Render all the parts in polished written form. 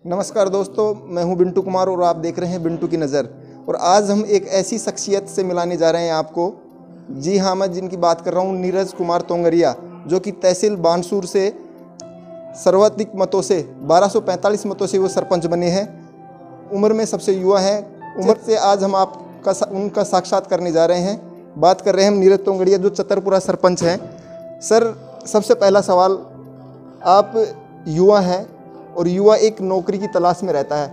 नमस्कार दोस्तों, मैं हूं बिंटू कुमार और आप देख रहे हैं बिंटू की नज़र। और आज हम एक ऐसी शख्सियत से मिलाने जा रहे हैं आपको। जी हाँ, मैं जिनकी बात कर रहा हूं, नीरज कुमार तोंगरिया, जो कि तहसील बानसूर से सर्वाधिक मतों से 1245 मतों से वो सरपंच बने हैं। उम्र में सबसे युवा हैं। उम्र से आज हम उनका साक्षात करने जा रहे हैं। बात कर रहे हैं हम नीरज तोंगरिया, जो चतरपुरा सरपंच हैं। सर, सबसे पहला सवाल, आप युवा हैं और युवा एक नौकरी की तलाश में रहता है,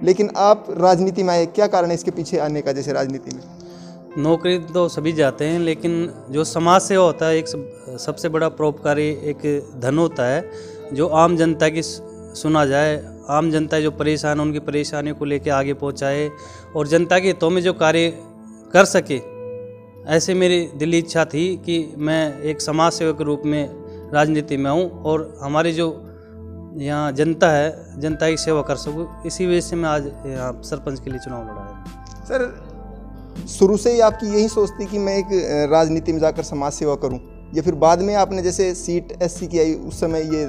लेकिन आप राजनीति में आए, क्या कारण है इसके पीछे आने का? जैसे राजनीति में नौकरी तो सभी जाते हैं, लेकिन जो समाज सेवा होता है, एक सबसे बड़ा परोपकारी एक धन होता है, जो आम जनता की सुना जाए। आम जनता जो परेशान है, उनकी परेशानियों को लेकर आगे पहुंचाए और जनता के हितों में जो कार्य कर सके। ऐसे मेरी दिली इच्छा थी कि मैं एक समाज सेवक के रूप में राजनीति में आऊँ और हमारी जो यहाँ जनता है, जनता की सेवा कर सकूँ। इसी वजह से मैं आज यहाँ सरपंच के लिए चुनाव लड़ा है। सर, शुरू से ही आपकी यही सोच थी कि मैं एक राजनीति में जाकर समाज सेवा करूं, या फिर बाद में आपने जैसे सीट एससी की आई उस समय ये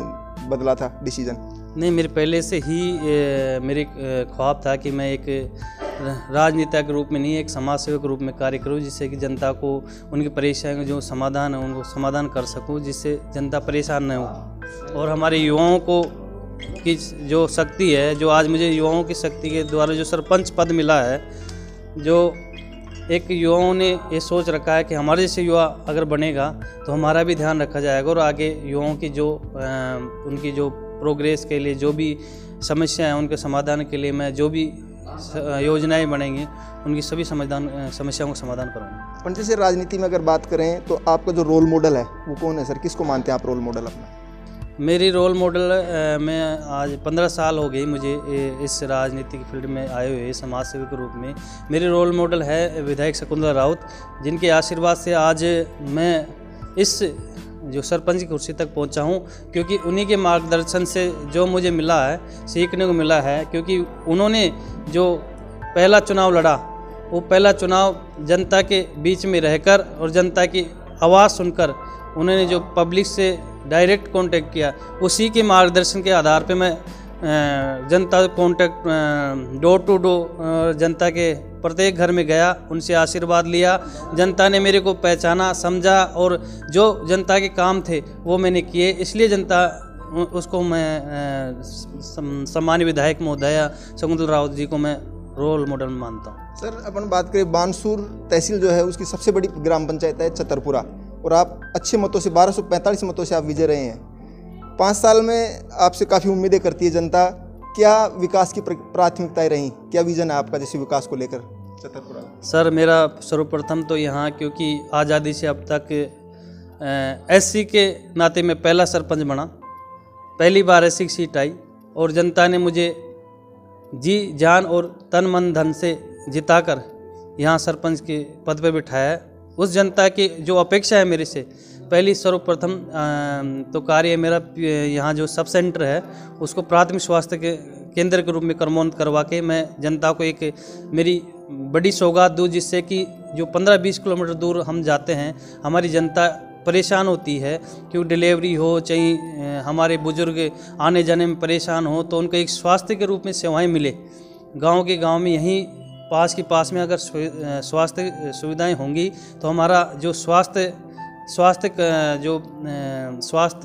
बदला था डिसीजन? नहीं, मेरे पहले से ही मेरे ख्वाब था कि मैं एक राजनेता के रूप में नहीं, एक समाज सेवक के रूप में कार्य करूं, जिससे कि जनता को उनकी परेशानियों जो समाधान है उनको समाधान कर सकूं, जिससे जनता परेशान न हो। और हमारे युवाओं को की जो शक्ति है, जो आज मुझे युवाओं की शक्ति के द्वारा जो सरपंच पद मिला है, जो एक युवाओं ने ये सोच रखा है कि हमारे जैसे युवा अगर बनेगा तो हमारा भी ध्यान रखा जाएगा और आगे युवाओं की जो उनकी जो प्रोग्रेस के लिए जो भी समस्याएं हैं उनके समाधान के लिए मैं जो भी योजनाएं बनेंगी उनकी सभी समस्याओं का समाधान करूँगा। पर जैसे राजनीति में अगर बात करें तो आपका जो रोल मॉडल है वो कौन है सर? किसको मानते हैं आप रोल मॉडल अपना? मेरी रोल मॉडल, मैं आज 15 साल हो गई मुझे इस राजनीतिक फील्ड में आए हुए समाज सेवक के रूप में। मेरे रोल मॉडल है विधायक शकुंतला राउत, जिनके आशीर्वाद से आज मैं इस जो सरपंच की कुर्सी तक पहुंचा हूं, क्योंकि उन्हीं के मार्गदर्शन से जो मुझे मिला है, सीखने को मिला है। क्योंकि उन्होंने जो पहला चुनाव लड़ा, वो पहला चुनाव जनता के बीच में रहकर और जनता की आवाज़ सुनकर उन्होंने जो पब्लिक से डायरेक्ट कांटेक्ट किया, उसी के मार्गदर्शन के आधार पे मैं जनता कांटेक्ट डोर टू डोर जनता के प्रत्येक घर में गया, उनसे आशीर्वाद लिया। जनता ने मेरे को पहचाना, समझा और जो जनता के काम थे वो मैंने किए। इसलिए जनता उसको मैं सम्मानीय विधायक महोदया शकुंतला राउत जी को मैं रोल मॉडल मानता हूँ। सर, अपन बात करें बानसूर तहसील जो है उसकी सबसे बड़ी ग्राम पंचायत है चतरपुरा, और आप अच्छे मतों से 1245 मतों से आप विजय रहे हैं। 5 साल में आपसे काफ़ी उम्मीदें करती है जनता। क्या विकास की प्राथमिकताएं रहीं? क्या विजन है आपका जैसे विकास को लेकर चतरपुरा? सर, मेरा सर्वप्रथम तो यहाँ, क्योंकि आज़ादी से अब तक एससी के नाते में पहला सरपंच बना, पहली बार एससी की सीट आई और जनता ने मुझे जी जान और तन मन धन से जिताकर यहाँ सरपंच के पद पर बिठाया है। उस जनता की जो अपेक्षा है मेरे से, पहली सर्वप्रथम तो कार्य मेरा यहाँ जो सब सेंटर है उसको प्राथमिक स्वास्थ्य के केंद्र के रूप में क्रमोन्नत करवा के मैं जनता को एक मेरी बड़ी सौगात दूँ, जिससे कि जो 15-20 किलोमीटर दूर हम जाते हैं, हमारी जनता परेशान होती है, क्योंकि डिलीवरी हो चाहे हमारे बुजुर्ग आने जाने में परेशान हो, तो उनको एक स्वास्थ्य के रूप में सेवाएं मिले। गांव के गांव में यहीं पास के पास में अगर स्वास्थ्य सुविधाएं होंगी तो हमारा जो स्वास्थ्य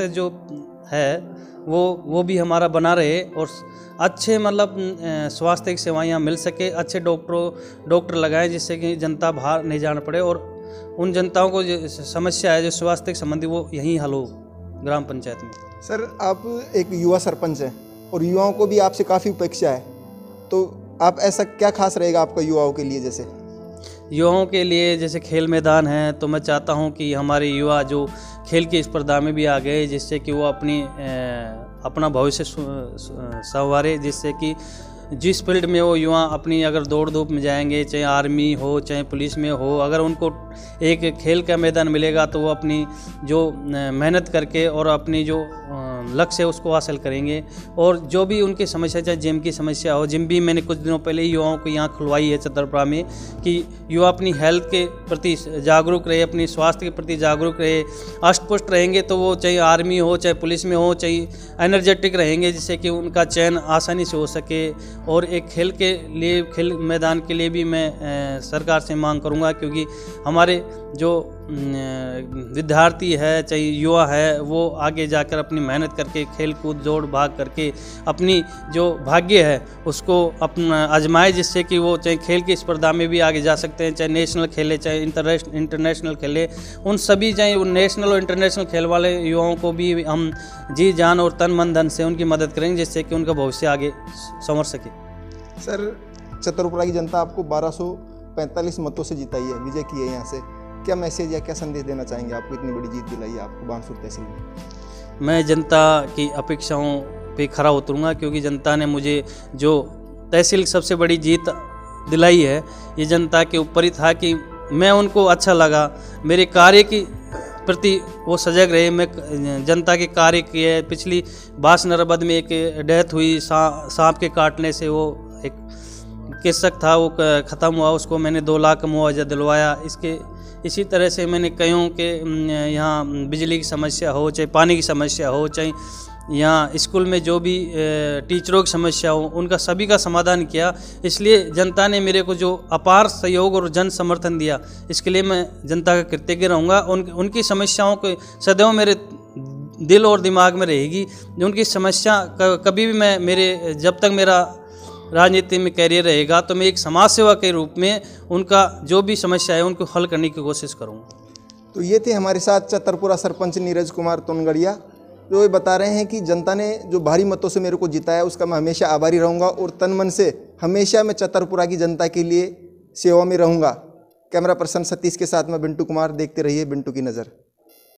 जो है वो भी हमारा बना रहे और अच्छे मतलब स्वास्थ्य की सेवाएं यहाँ मिल सके। अच्छे डॉक्टर लगाएं, जिससे कि जनता बाहर नहीं जाना पड़े और उन जनताओं को जो समस्या है जो स्वास्थ्य के संबंधी वो यहीं हल हो ग्राम पंचायत में। सर, आप एक युवा सरपंच हैं और युवाओं को भी आपसे काफ़ी उपेक्षा है, तो आप ऐसा क्या खास रहेगा आपका युवाओं के लिए? जैसे युवाओं के लिए जैसे खेल मैदान है, तो मैं चाहता हूं कि हमारे युवा जो खेल की स्पर्धा में भी आ गए, जिससे कि वो अपना भविष्य संवारे, जिससे कि जिस फील्ड में वो युवा अपनी अगर दौड़ धूप में जाएंगे, चाहे आर्मी हो चाहे पुलिस में हो, अगर उनको एक खेल का मैदान मिलेगा तो वो अपनी जो मेहनत करके और अपनी जो लक्ष्य है उसको हासिल करेंगे। और जो भी उनकी समस्या, चाहे जिम की समस्या हो, जिम भी मैंने कुछ दिनों पहले युवाओं को यहाँ खुलवाई है छतरपुरा में, कि युवा अपनी हेल्थ के प्रति जागरूक रहे, अपनी स्वास्थ्य के प्रति जागरूक रहे। अष्टपुष्ट रहेंगे तो वो चाहे आर्मी हो, चाहे पुलिस में हो, चाहे एनर्जेटिक रहेंगे, जिससे कि उनका चयन आसानी से हो सके। और एक खेल के लिए, खेल मैदान के लिए भी मैं सरकार से मांग करूँगा, क्योंकि हमारे जो विद्यार्थी है, चाहे युवा है, वो आगे जाकर अपनी मेहनत करके, खेल कूद दौड़ भाग करके अपनी जो भाग्य है उसको अपना आजमाए, जिससे कि वो चाहे खेल की स्पर्धा में भी आगे जा सकते हैं, चाहे नेशनल खेले, चाहे इंटरनेशनल खेले। उन सभी, चाहे उन नेशनल और इंटरनेशनल खेल वाले युवाओं को भी हम जी जान और तन मन धन से उनकी मदद करेंगे, जिससे कि उनका भविष्य आगे संवर सके। सर, छतरपुरा की जनता आपको 1245 मतों से जिताई है, विजय की है यहाँ से। क्या मैसेज या क्या संदेश देना चाहेंगे? आपको इतनी बड़ी जीत दिलाई है आपको बानसूर तहसील में। मैं जनता की अपेक्षाओं पे खरा उतरूँगा, क्योंकि जनता ने मुझे जो तहसील सबसे बड़ी जीत दिलाई है, ये जनता के ऊपर ही था कि मैं उनको अच्छा लगा, मेरे कार्य की प्रति वो सजग रहे। मैं जनता के कार्य किए। पिछली बास नरबद में एक डेथ हुई सांप के काटने से, वो एक कृषक था, वो ख़त्म हुआ, उसको मैंने 2 लाख का मुआवजा दिलवाया। इसी तरह से मैंने कईयों के यहाँ बिजली की समस्या हो, चाहे पानी की समस्या हो, चाहे यहाँ स्कूल में जो भी टीचरों की समस्या हो, उनका सभी का समाधान किया। इसलिए जनता ने मेरे को जो अपार सहयोग और जन समर्थन दिया, इसके लिए मैं जनता का कृतज्ञ रहूँगा। उनकी समस्याओं को सदैव मेरे दिल और दिमाग में रहेगी। उनकी समस्या कभी भी मैं जब तक मेरा राजनीति में कैरियर रहेगा, तो मैं एक समाज सेवा के रूप में उनका जो भी समस्या है उनको हल करने की कोशिश करूँगा। तो ये थे हमारे साथ छतरपुरा सरपंच नीरज कुमार तोनगड़िया, जो ये बता रहे हैं कि जनता ने जो भारी मतों से मेरे को जिताया, उसका मैं हमेशा आभारी रहूँगा और तन मन से हमेशा मैं छतरपुरा की जनता के लिए सेवा में रहूँगा। कैमरा पर्सन सतीश के साथ मैं बिंटू कुमार। देखते रहिए बिंटू की नज़र।